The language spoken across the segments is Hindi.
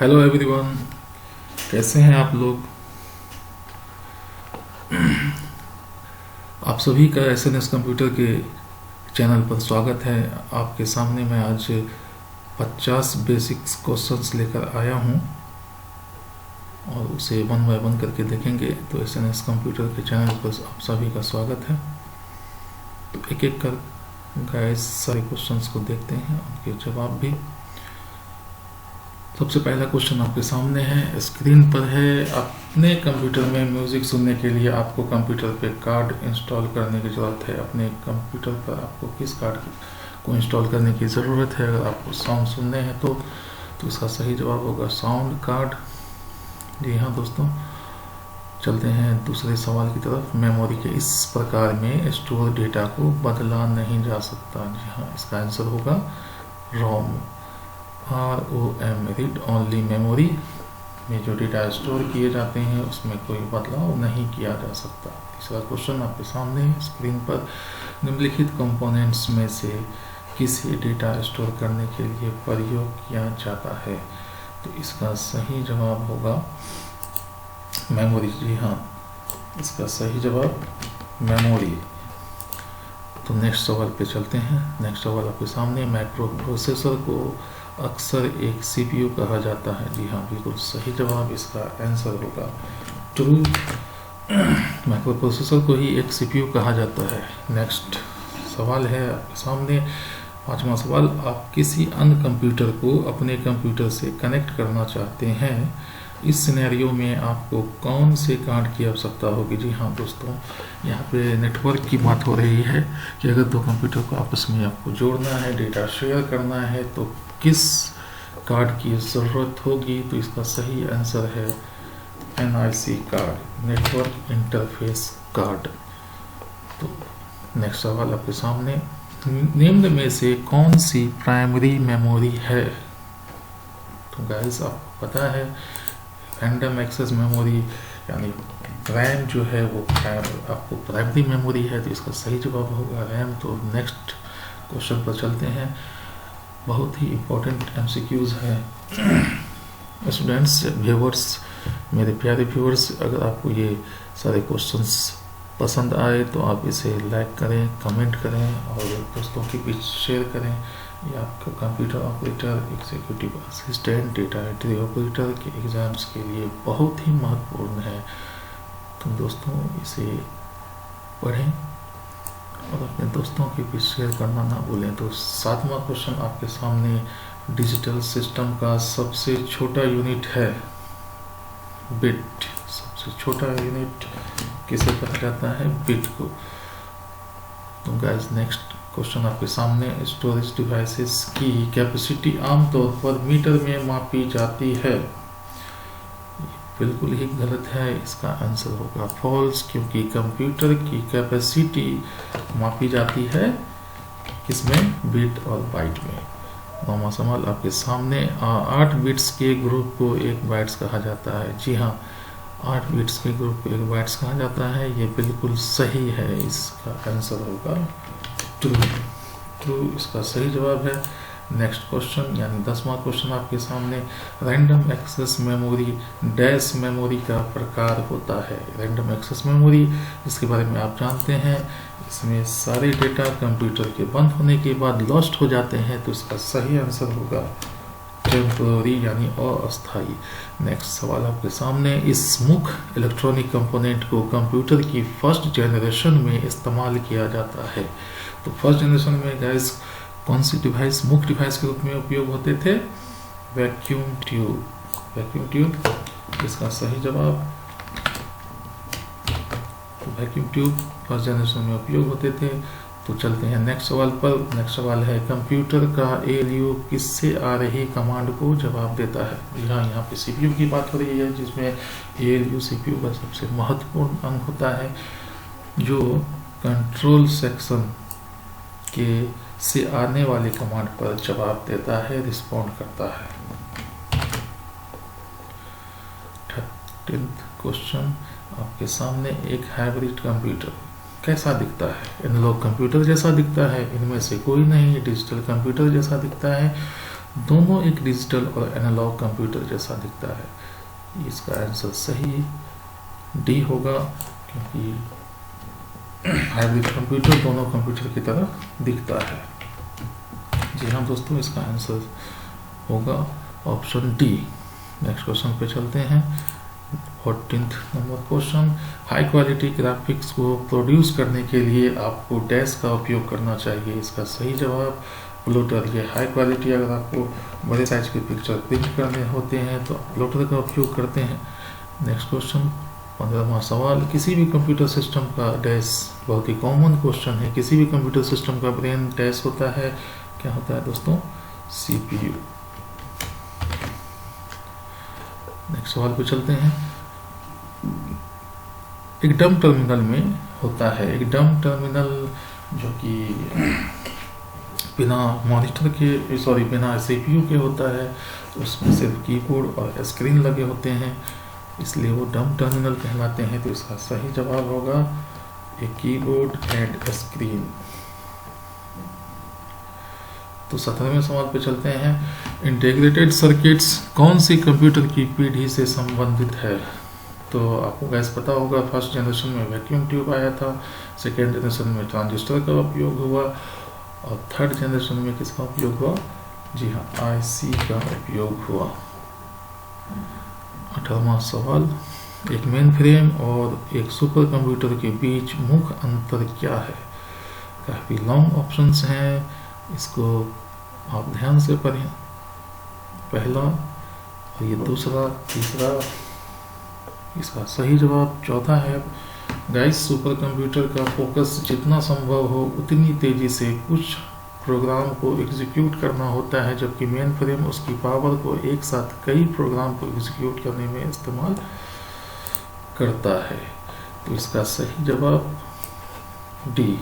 हेलो एवरीवन, कैसे हैं आप लोग। आप सभी का एसएनएस कंप्यूटर के चैनल पर स्वागत है। आपके सामने मैं आज 50 बेसिक्स क्वेश्चंस लेकर आया हूं और उसे वन बाय वन करके देखेंगे। तो एसएनएस कंप्यूटर के चैनल पर आप सभी का स्वागत है। तो एक एक कर गाइस सारे क्वेश्चंस को देखते हैं, उनके जवाब भी। सबसे पहला क्वेश्चन आपके सामने है, स्क्रीन पर है। अपने कंप्यूटर में म्यूजिक सुनने के लिए आपको कंप्यूटर पे कार्ड इंस्टॉल करने की ज़रूरत है। अपने कंप्यूटर पर आपको किस कार्ड को इंस्टॉल करने की ज़रूरत है अगर आपको साउंड सुनने हैं तो इसका सही जवाब होगा साउंड कार्ड। जी हाँ दोस्तों, चलते हैं दूसरे सवाल की तरफ। मेमोरी के इस प्रकार में स्टोर डेटा को बदला नहीं जा सकता। जी हाँ, इसका आंसर होगा रोम, ROM, रीड ओनली मेमोरी में जो डेटा स्टोर किए जाते हैं उसमें कोई बदलाव नहीं किया जा सकता। तीसरा क्वेश्चन आपके सामने स्क्रीन पर, निम्नलिखित कंपोनेंट्स में से किसे डेटा स्टोर करने के लिए प्रयोग किया जाता है। तो इसका सही जवाब होगा मेमोरी। जी हाँ, इसका सही जवाब मेमोरी। तो नेक्स्ट सवाल पे चलते हैं। नेक्स्ट सवाल आपके सामने, माइक्रो प्रोसेसर को अक्सर एक CPU कहा जाता है। जी हाँ, बिल्कुल सही जवाब, इसका आंसर होगा ट्रू। माइक्रो प्रोसेसर को ही एक CPU कहा जाता है। नेक्स्ट सवाल है आपके सामने, पांचवा सवाल, आप किसी अन्य कंप्यूटर को अपने कंप्यूटर से कनेक्ट करना चाहते हैं। इस सिनेरियो में आपको कौन से कार्ड की आवश्यकता होगी। जी हाँ दोस्तों, यहाँ पे नेटवर्क की बात हो रही है कि अगर दो कंप्यूटर को आपस में आपको जोड़ना है, डेटा शेयर करना है, तो किस कार्ड की ज़रूरत होगी। तो इसका सही आंसर है NIC card, network interface card. तो नेक्स्ट सवाल आपके सामने, निम्न में से कौन सी प्राइमरी मेमोरी है। तो गाइस आपको पता है रैंडम एक्सेस मेमोरी यानी रैम जो है वो आपको प्राइमरी मेमोरी है। तो इसका सही जवाब होगा रैम। तो नेक्स्ट क्वेश्चन पर चलते हैं, बहुत ही इम्पोर्टेंट MCQs है। स्टूडेंट्स, व्यूअर्स, मेरे प्यारे व्यूअर्स, अगर आपको ये सारे क्वेश्चंस पसंद आए तो आप इसे लाइक करें, कमेंट करें और दोस्तों के बीच शेयर करें। ये आपका computer operator, executive assistant, data entry operator के एग्ज़ाम्स के लिए बहुत ही महत्वपूर्ण है। तो दोस्तों इसे पढ़ें और अपने दोस्तों के बीच शेयर करना ना भूलें। तो सातवां क्वेश्चन आपके सामने, डिजिटल सिस्टम का सबसे छोटा यूनिट है बिट। सबसे छोटा यूनिट किसे कहा जाता है, बिट को। तो गाइस नेक्स्ट क्वेश्चन आपके सामने, स्टोरेज डिवाइसेस की कैपेसिटी आमतौर पर मीटर में मापी जाती है। बिल्कुल ही गलत है, इसका आंसर होगा फॉल्स, क्योंकि कंप्यूटर की कैपेसिटी मापी जाती है किसमें, बिट और बाइट में। नौवां सवाल आपके सामने, 8 बिट्स के ग्रुप को 1 बाइट्स कहा जाता है। जी हाँ, 8 बिट्स के ग्रुप को 1 बाइट्स कहा जाता है। ये बिल्कुल सही है, इसका आंसर होगा ट्रू, इसका सही जवाब है। नेक्स्ट क्वेश्चन यानी 10वां क्वेश्चन आपके सामने, random access memory dash memory का प्रकार होता है। रैंडम एक्सेस मेमोरी, इसके बारे में आप जानते हैं, इसमें सारे डेटा कंप्यूटर के बंद होने के बाद लॉस्ट हो जाते हैं। तो इसका सही आंसर होगा टेम्पोररी यानी अस्थायी। नेक्स्ट सवाल आपके सामने, इस मुख्य इलेक्ट्रॉनिक कंपोनेंट को कंप्यूटर की फर्स्ट जनरेशन में इस्तेमाल किया जाता है। तो फर्स्ट जनरेशन में गाइस कौन सी डिवाइस मुख्य डिवाइस के रूप में उपयोग होते थे, वैक्यूम ट्यूब। वैक्यूम ट्यूब इसका सही जवाब। तो वैक्यूम ट्यूब फर्स्ट जनरेशन में उपयोग होते थे। तो चलते हैं नेक्स्ट सवाल पर। नेक्स्ट सवाल है, कंप्यूटर का ALU किससे आ रही कमांड को जवाब देता है। यहाँ पे CPU की बात हो रही है, जिसमें ALU CPU का सबसे महत्वपूर्ण अंग होता है, जो कंट्रोल सेक्शन के से आने वाली कमांड पर जवाब देता है, रिस्पॉन्ड करता है। 13th क्वेश्चन आपके सामने, एक हाइब्रिड कंप्यूटर कैसा दिखता है। एनालॉग कंप्यूटर जैसा दिखता है, इनमें से कोई नहीं। डिजिटल कंप्यूटर जैसा दिखता है, दोनों एक डिजिटल और एनालॉग कंप्यूटर जैसा दिखता है। इसका आंसर सही डी होगा, क्योंकि हाइब्रिड कंप्यूटर दोनों कंप्यूटर की तरह दिखता है। जी हाँ दोस्तों, इसका आंसर होगा ऑप्शन डी। नेक्स्ट क्वेश्चन पे चलते हैं। 14th number question, high quality graphics को प्रोड्यूस करने के लिए आपको डैश का उपयोग करना चाहिए। इसका सही जवाब प्लॉटर। ये हाई क्वालिटी, अगर आपको बड़े साइज के पिक्चर प्रिंट करने होते हैं तो प्लॉटर का उपयोग करते हैं। नेक्स्ट क्वेश्चन 15वां सवाल, किसी भी कंप्यूटर सिस्टम का डैश बहुत ही कॉमन क्वेश्चन है। किसी भी कंप्यूटर सिस्टम का ब्रेन डैश होता है, क्या होता है दोस्तों? CPU। नेक्स्ट सवाल पे चलते हैं। एक डम टर्मिनल में होता है, एक डम टर्मिनल जो कि बिना मॉनिटर के बिना CPU के होता है, उसमें सिर्फ कीबोर्ड और स्क्रीन लगे होते हैं, इसलिए वो डम टर्मिनल कहलाते हैं। तो इसका सही जवाब होगा एक कीबोर्ड एंड स्क्रीन। तो 17वें सवाल पे चलते हैं। इंटीग्रेटेड सर्किट्स कौन सी कंप्यूटर की पीढ़ी से संबंधित है? तो आपको गैस पता होगा, फर्स्ट जनरेशन में वैक्यूम ट्यूब आया था, सेकेंड जनरेशन में ट्रांजिस्टर का उपयोग हुआ, और थर्ड जनरेशन में किसका उपयोग हुआ? जी हाँ, IC का उपयोग हुआ। 18वां सवाल, एक मेन फ्रेम और एक सुपर कंप्यूटर के बीच मुख्य अंतर क्या है? काफ़ी लॉन्ग ऑप्शंस हैं, इसको आप ध्यान से पढ़ें। पहला और ये दूसरा, तीसरा। इसका सही जवाब चौथा है। गाइस, सुपर कंप्यूटर का फोकस जितना संभव हो उतनी तेजी से कुछ प्रोग्राम को एग्जीक्यूट करना होता है, जबकि मेन फ्रेम उसकी पावर को एक साथ कई प्रोग्राम को एग्जीक्यूट करने में इस्तेमाल करता है। तो इसका सही जवाब डी।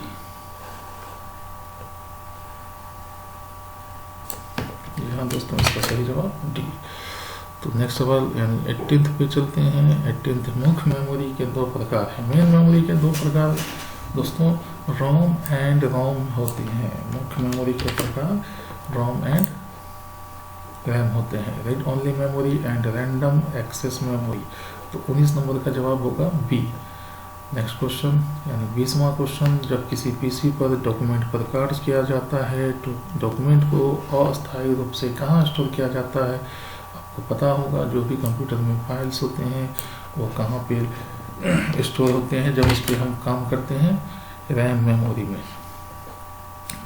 हाँ दोस्तों, इसका सही जवाब डी। तो नेक्स्ट सवाल यानी 18th पे चलते हैं। 18th, मुख्य मेमोरी के दो प्रकार हैं। मेन मेमोरी के दो प्रकार दोस्तों रोम एंड रोम होती हैं। मुख्य मेमोरी के प्रकार रोम एंड रैम होते हैं। Read only memory and random access memory. तो 19 नंबर का जवाब होगा बी। नेक्स्ट क्वेश्चन यानी 20वां क्वेश्चन, जब किसी पीसी पर डॉक्यूमेंट पर रिकॉर्ड किया जाता है तो डॉक्यूमेंट को अस्थायी रूप से कहाँ स्टोर किया जाता है? आपको पता होगा, जो भी कंप्यूटर में फाइल्स होते हैं वो कहाँ पे स्टोर होते हैं जब उस पर हम काम करते हैं? रैम मेमोरी में।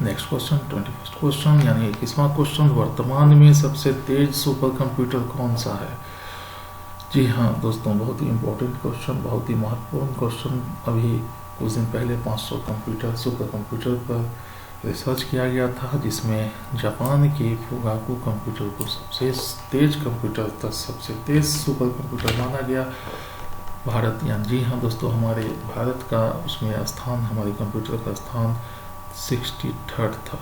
नेक्स्ट क्वेश्चन 21st क्वेश्चन यानी 21वां क्वेश्चन, वर्तमान में सबसे तेज सुपर कंप्यूटर कौन सा है? जी हाँ दोस्तों, बहुत ही इम्पोर्टेंट क्वेश्चन, बहुत ही महत्वपूर्ण क्वेश्चन। अभी कुछ दिन पहले 500 कंप्यूटर सुपर कंप्यूटर पर रिसर्च किया गया था, जिसमें जापान के फुगाकू कंप्यूटर को सबसे तेज कंप्यूटर तक सबसे तेज सुपर कंप्यूटर माना गया। भारत यानी जी हाँ दोस्तों, हमारे भारत का उसमें स्थान, हमारे कंप्यूटर का स्थान 63rd था।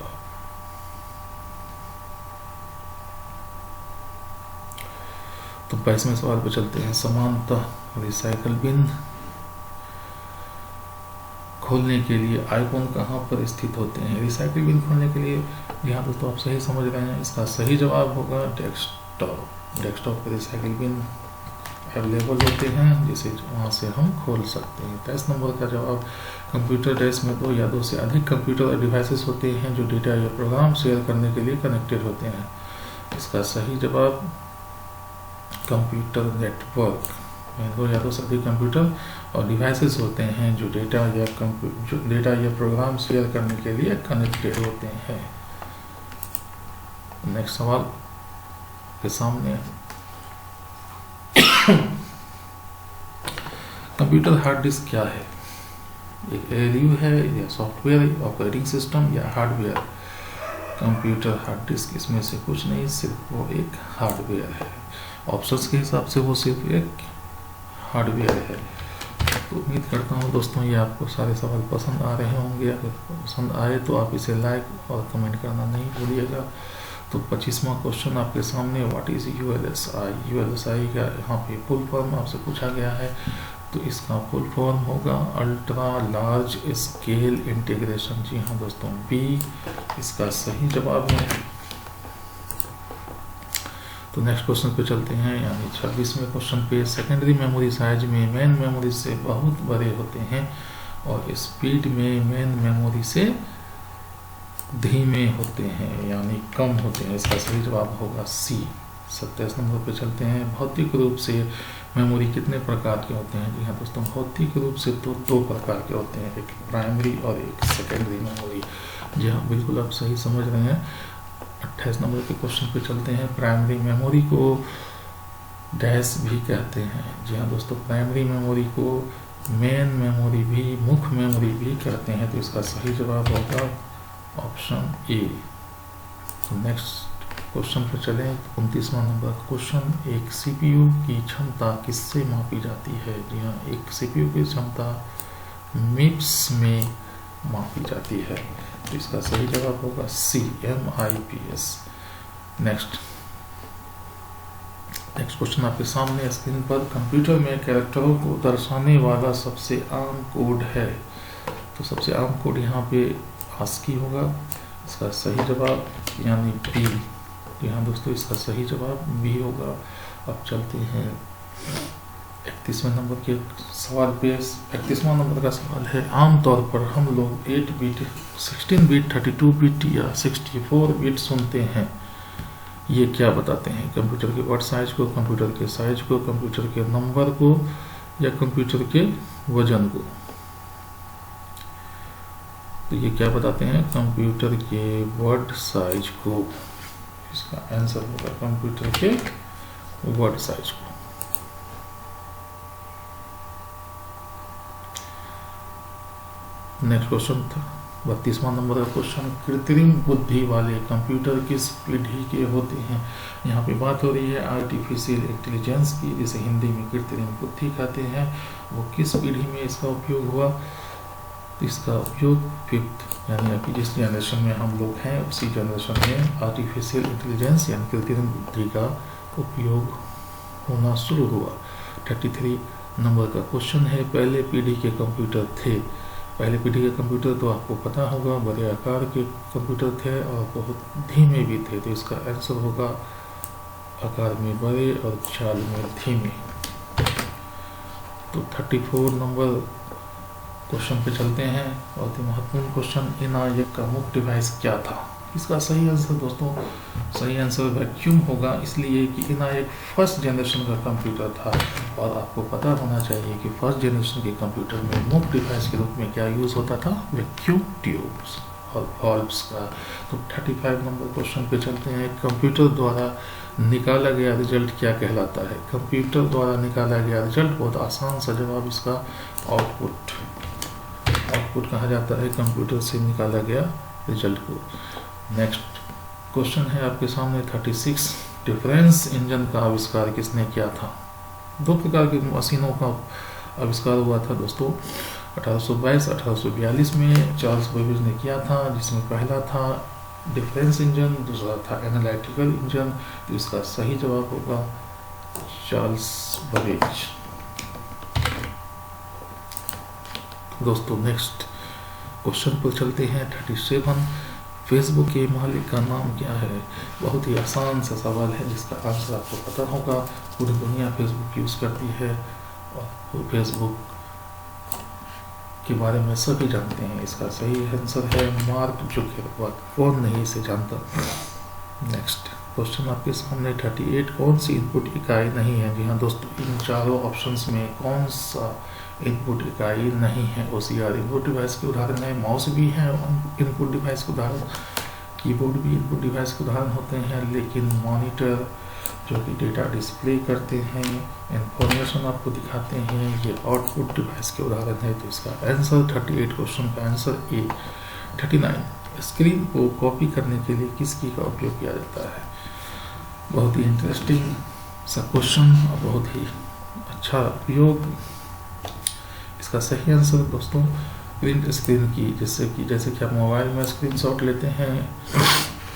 तो 22वें सवाल पे चलते हैं। समानतः रिसाइकल बिन खोलने के लिए आइकॉन कहाँ पर स्थित होते हैं? रिसाइकल बिन खोलने के लिए यहाँ दोस्तों आप सही समझ रहे हैं, इसका सही जवाब होगा डेस्कटॉप। डेस्कटॉप पर रिसाइकल बिन अवेलेबल होते हैं, जिसे वहाँ से हम खोल सकते हैं। 23 नंबर का जवाब, कंप्यूटर डेस्क में दो या दो से अधिक कंप्यूटर और डिवाइसेस होते हैं जो डेटा या प्रोग्राम शेयर करने के लिए कनेक्टेड होते हैं। इसका सही जवाब कंप्यूटर नेटवर्क में दो या दो से अधिक कंप्यूटर और डिवाइसेस होते हैं जो डेटा या प्रोग्राम शेयर करने के लिए कनेक्टेड होते हैं। नेक्स्ट सवाल के सामने, कंप्यूटर हार्ड डिस्क क्या है? एक ALU है या सॉफ्टवेयर, ऑपरेटिंग सिस्टम या हार्डवेयर? कंप्यूटर हार्ड डिस्क इसमें से कुछ नहीं, सिर्फ वो एक हार्डवेयर है। ऑप्शंस के हिसाब से वो सिर्फ एक हार्डवेयर है। तो उम्मीद करता हूँ दोस्तों ये आपको सारे सवाल पसंद आ रहे होंगे। अगर पसंद आए तो आप इसे लाइक और कमेंट करना नहीं भूलिएगा। तो 25वां क्वेश्चन आपके सामने, व्हाट इज ULSI? ULSI का यहाँ पे फुल फॉर्म आपसे पूछा गया है, तो इसका फुल फॉर्म होगा अल्ट्रा लार्ज स्केल इंटीग्रेशन। जी हाँ दोस्तों, बी इसका सही जवाब है। तो नेक्स्ट क्वेश्चन पे चलते हैं, यानी 26वें क्वेश्चन पे। सेकेंडरी मेमोरी साइज में मेन मेमोरी से बहुत बड़े होते हैं और स्पीड में मेन मेमोरी से धीमे होते हैं, यानी कम होते हैं। इसका सही जवाब होगा सी। 27 नंबर पे चलते हैं। भौतिक रूप से मेमोरी कितने प्रकार के होते हैं? जी हाँ दोस्तों, भौतिक रूप से तो दो प्रकार के होते हैं, एक प्राइमरी और एक सेकेंडरी मेमोरी। जी हाँ, बिल्कुल आप सही समझ रहे हैं। 28 नंबर के क्वेश्चन पे चलते हैं। प्राइमरी मेमोरी को डैश भी कहते हैं। जी हाँ दोस्तों, प्राइमरी मेमोरी को मेन मेमोरी भी, मुख्य मेमोरी भी कहते हैं। तो इसका सही जवाब होगा ऑप्शन ए। नेक्स्ट क्वेश्चन पर चलें। 29वां नंबर क्वेश्चन। एक सीपीयू की क्षमता किससे मापी जाती है? जी हाँ, एक सीपीयू की क्षमता मिप्स में मापी जाती है। तो इसका सही जवाब होगा सी, MIPS। नेक्स्ट क्वेश्चन आपके सामने स्क्रीन पर। कंप्यूटर में कैरेक्टरों को दर्शाने वाला सबसे आम कोड है। तो सबसे आम कोड यहाँ पे ASCII होगा। इसका सही जवाब यानी बी। जी हाँ दोस्तों, इसका सही जवाब बी होगा। अब चलते हैं 31वें नंबर के सवाल पे। 31वां नंबर का सवाल है। आमतौर पर हम लोग 8 बिट, 16 बिट, 32 बिट या 64 बिट सुनते हैं। ये क्या बताते हैं? कंप्यूटर के वर्ड साइज को, कंप्यूटर के साइज को, कंप्यूटर के नंबर को या कंप्यूटर के वजन को? तो ये क्या बताते हैं? कंप्यूटर के वर्ड साइज को। इसका आंसर होगा कंप्यूटर के वर्ड साइज को। नेक्स्ट क्वेश्चन था 32वां नंबर का क्वेश्चन। कृत्रिम बुद्धि वाले कंप्यूटर किस पीढ़ी के होते हैं? यहाँ पे बात हो रही है आर्टिफिशियल इंटेलिजेंस की, जिसे हिंदी में कृत्रिम बुद्धि कहते हैं। वो किस पीढ़ी में इसका उपयोग हुआ? इसका उपयोग 5th, यानी अभी जिस जनरेशन में हम लोग हैं उसी जनरेशन में आर्टिफिशियल इंटेलिजेंस यानी कृत्रिम बुद्धि का उपयोग होना शुरू हुआ। 33 नंबर का क्वेश्चन है। पहले पीढ़ी के कंप्यूटर थे। पहले पीढ़ी के कंप्यूटर तो आपको पता होगा बड़े आकार के कंप्यूटर थे और बहुत धीमे भी थे। तो इसका आंसर होगा आकार में बड़े और चाल में धीमे। तो 34 नंबर क्वेश्चन पे चलते हैं। बहुत ही महत्वपूर्ण क्वेश्चन। ENIAC का मुख्य डिवाइस क्या था? इसका सही आंसर दोस्तों, सही आंसर वैक्यूम होगा, इसलिए कि ENIAC फर्स्ट जनरेशन का कंप्यूटर था। और आपको पता होना चाहिए कि फर्स्ट जनरेशन के कंप्यूटर में मुख्य डिवाइस के रूप में क्या यूज़ होता था? वैक्यूम ट्यूब्स और वॉल्व्स का। तो 35 नंबर क्वेश्चन पे चलते हैं। कंप्यूटर द्वारा निकाला गया रिजल्ट क्या कहलाता है? कंप्यूटर द्वारा निकाला गया रिजल्ट, बहुत आसान सा जवाब इसका आउटपुट कहा जाता है कंप्यूटर से निकाला गया रिजल्ट को। नेक्स्ट क्वेश्चन है आपके सामने 36। डिफरेंस इंजन का आविष्कार किसने किया था? दो प्रकार की मशीनों का आविष्कार हुआ था दोस्तों 1822-1842 में चार्ल्स बेबेज ने किया था, जिसमें पहला था डिफरेंस इंजन, दूसरा था एनालिटिकल इंजन। तो इसका सही जवाब होगा चार्ल्स बेबेज। दोस्तों नेक्स्ट क्वेश्चन पर चलते हैं 37। फेसबुक के मालिक का नाम क्या है? बहुत ही आसान सा सवाल है जिसका आंसर आपको पता होगा। पूरी दुनिया फेसबुक यूज़ करती है और फेसबुक के बारे में सभी जानते हैं। इसका सही आंसर है मार्क जुकरबर्ग। कौन नहीं इसे जानता? नेक्स्ट क्वेश्चन आपके सामने 38। कौन सी इनपुट इकाई नहीं है? जी हाँ दोस्तों, इन चारों ऑप्शंस में कौन सा इनपुट इकाई नहीं है? OCR इनपुट डिवाइस के उदाहरण है, माउस भी है इनपुट डिवाइस के उदाहरण, कीबोर्ड भी इनपुट डिवाइस के उदाहरण होते हैं, लेकिन मॉनिटर जो कि डेटा डिस्प्ले करते हैं, इंफॉर्मेशन आपको दिखाते हैं, ये आउटपुट डिवाइस के उदाहरण है। तो इसका आंसर 38 क्वेश्चन का आंसर ए। 39। स्क्रीन को कॉपी करने के लिए किस की का उपयोग किया जाता है? बहुत ही इंटरेस्टिंग सा क्वेश्चन और बहुत ही अच्छा उपयोग। इसका सही आंसर दोस्तों प्रिंट स्क्रीन की, जैसे कि आप मोबाइल में स्क्रीनशॉट लेते हैं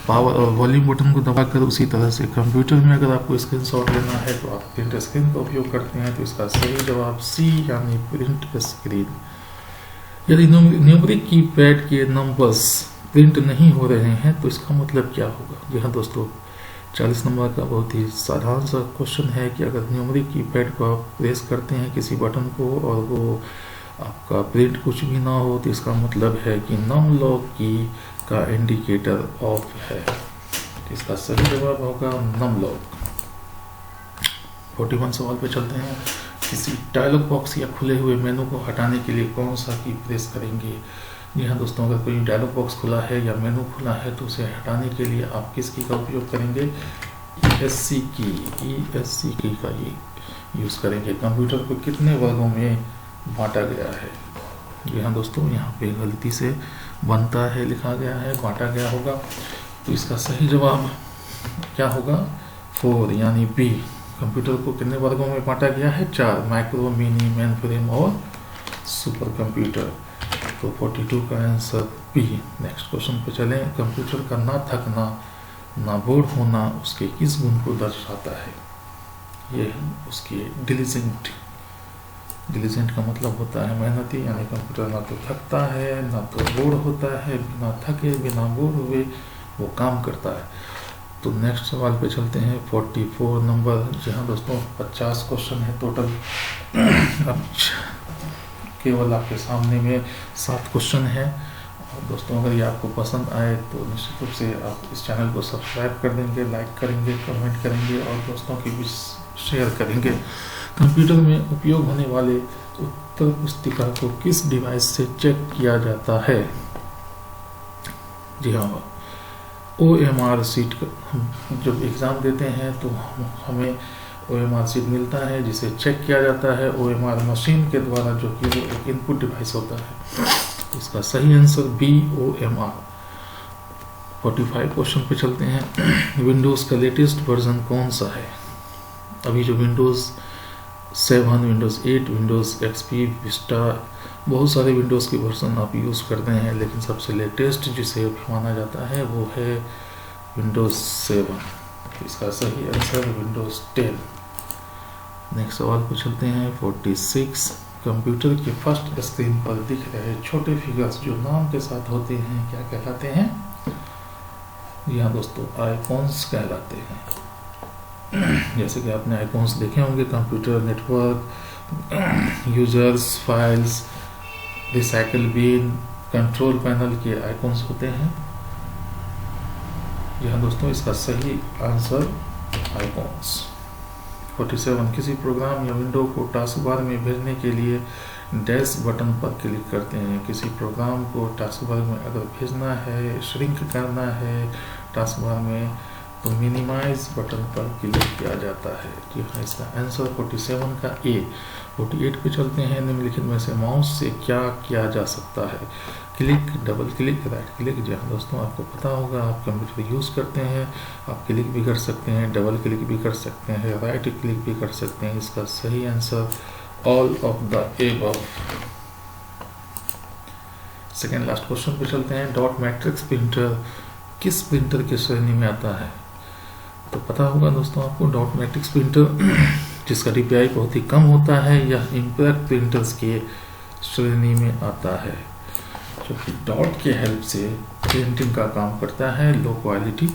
पावर और वॉल्यूम बटन को दबाकर, उसी तरह से कंप्यूटर में अगर आपको स्क्रीनशॉट लेना है तो आप प्रिंट स्क्रीन का उपयोग करते हैं। तो इसका सही जवाब सी यानी प्रिंट स्क्रीन। यदि न्यूमेरिक कीपैड के नंबर्स प्रिंट नहीं हो रहे हैं तो इसका मतलब क्या होगा? जी हाँ दोस्तों, 40 नंबर का बहुत ही साधारण सा क्वेश्चन है कि अगर न्यूमेरिक कीपैड को आप प्रेस करते हैं किसी बटन को और वो आपका प्रिंट कुछ भी ना हो तो इसका मतलब है कि नम लॉक की का इंडिकेटर ऑफ है। इसका सही जवाब होगा नम लॉक। 41 सवाल पे चलते हैं। किसी डायलॉग बॉक्स या खुले हुए मेनू को हटाने के लिए कौन सा की प्रेस करेंगे? जी हाँ दोस्तों, अगर कोई डायलॉग बॉक्स खुला है या मेनू खुला है तो उसे हटाने के लिए आप किस की का उपयोग करेंगे? ESC की का ये यूज़ करेंगे। कंप्यूटर को कितने वर्गों में बांटा गया है? जी हाँ दोस्तों, यहाँ पे गलती से बनता है लिखा गया है, बांटा गया होगा। तो इसका सही जवाब क्या होगा? 4 यानी बी। कंप्यूटर को कितने वर्गों में बांटा गया है? 4, माइक्रो, मिनी, मेन फ्रेम और सुपर कंप्यूटर। तो 42 का आंसर बी। नेक्स्ट क्वेश्चन पे चलें। कंप्यूटर का ना थकना ना बोर होना उसके किस गुण को दर्शाता है? ये उसकी डिलीजेंट। डिलीजेंट का मतलब होता है मेहनती, यानी कंप्यूटर ना तो थकता है ना तो बोर होता है, बिना थके बिना बोर हुए वो काम करता है। तो नेक्स्ट सवाल पे चलते हैं। 44 नंबर, जहाँ दोस्तों 50 क्वेश्चन है टोटल। अब केवल आपके सामने में 7 क्वेश्चन है। और दोस्तों अगर ये आपको पसंद आए तो निश्चित रूप से आप इस चैनल को सब्सक्राइब कर देंगे, लाइक करेंगे, कमेंट करेंगे और दोस्तों की भी शेयर करेंगे। कंप्यूटर में उपयोग होने वाले उत्तर पुस्तिका को किस डिवाइस से चेक किया जाता है? जी हाँ, OMR सीट। जब एग्ज़ाम देते हैं तो हमें OMR सीट मिलता है जिसे चेक किया जाता है OMR मशीन के द्वारा, जो कि वो एक इनपुट डिवाइस होता है। इसका सही आंसर बी, OMR। 45 क्वेश्चन पे चलते हैं। विंडोज़ का लेटेस्ट वर्जन कौन सा है? अभी जो Windows 7, Windows 8, Windows XP, Vista, बहुत सारे विंडोज़ के वर्जन आप यूज़ करते हैं, लेकिन सबसे लेटेस्ट जिसे माना जाता है वो है विंडोज़ 7। इसका सही आंसर विंडोज़ 10। नेक्स्ट सवाल पे चलते हैं। 46, कंप्यूटर के फर्स्ट स्क्रीन पर दिख रहे छोटे फिगर्स जो नाम के साथ होते हैं क्या कहलाते हैं? जी हाँ दोस्तों, आइकॉन्स कहलाते हैं। जैसे कि आपने आइकॉन्स देखे होंगे, computer network, users, files, recycle bin, control panel के आइकॉन्स होते हैं। जी हाँ दोस्तों, इसका सही आंसर आइकॉन्स। 47, किसी प्रोग्राम या विंडो को टास्क बार में भेजने के लिए डैश बटन पर क्लिक करते हैं। किसी प्रोग्राम को टास्क बार में अगर भेजना है, श्रिंक करना है टास्क बार में, तो मिनिमाइज बटन पर क्लिक किया जाता है। जी हाँ, इसका आंसर 47 का ए। 48 पे चलते हैं। निम्नलिखित में से माउस से क्या किया जा सकता है? Click, double click, right click. जी हाँ दोस्तों, आपको पता होगा, आप कंप्यूटर यूज़ करते हैं, आप क्लिक भी कर सकते हैं, डबल क्लिक भी कर सकते हैं, राइट क्लिक भी कर सकते हैं। इसका सही answer all of the above. Second last question पे चलते हैं। डॉट मैट्रिक्स प्रिंटर किस प्रिंटर की श्रेणी में आता है? तो पता होगा दोस्तों आपको, डॉट मैट्रिक्स प्रिंटर जिसका DPI बहुत ही कम होता है, यह इम्पैक्ट प्रिंटर्स के श्रेणी में आता है, जो कि डॉट के हेल्प से प्रिंटिंग का काम करता है। लो क्वालिटी,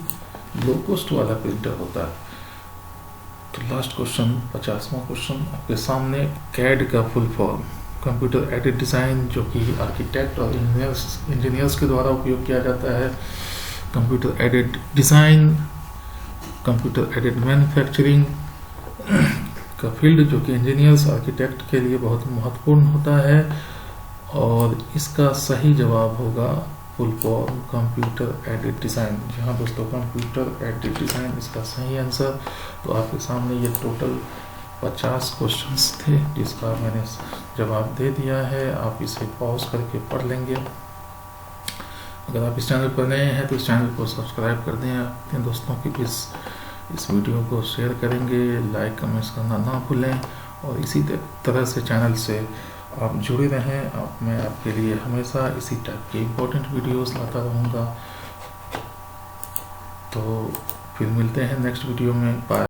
लो कॉस्ट वाला प्रिंटर होता है। तो लास्ट क्वेश्चन, 50वां क्वेश्चन आपके सामने। कैड का full form, computer aided design, जो कि आर्किटेक्ट और इंजीनियर्स के द्वारा उपयोग किया जाता है। Computer aided design, computer aided manufacturing का फील्ड, जो कि इंजीनियर्स आर्किटेक्ट के लिए बहुत महत्वपूर्ण होता है। और इसका सही जवाब होगा full form computer aided design. जी हाँ दोस्तों, कंप्यूटर एडेड डिज़ाइन इसका सही आंसर। तो आपके सामने ये टोटल 50 क्वेश्चंस थे जिसका मैंने जवाब दे दिया है। आप इसे पॉज करके पढ़ लेंगे। अगर आप इस चैनल पर नए हैं तो इस चैनल को सब्सक्राइब कर दें। अपने दोस्तों के भी इस वीडियो को शेयर करेंगे, लाइक कमेंट्स करना ना भूलें। और इसी तरह से चैनल से आप जुड़े रहें। मैं आपके लिए हमेशा इसी टाइप के इम्पोर्टेंट वीडियोस लाता रहूँगा। तो फिर मिलते हैं नेक्स्ट वीडियो में। बाय।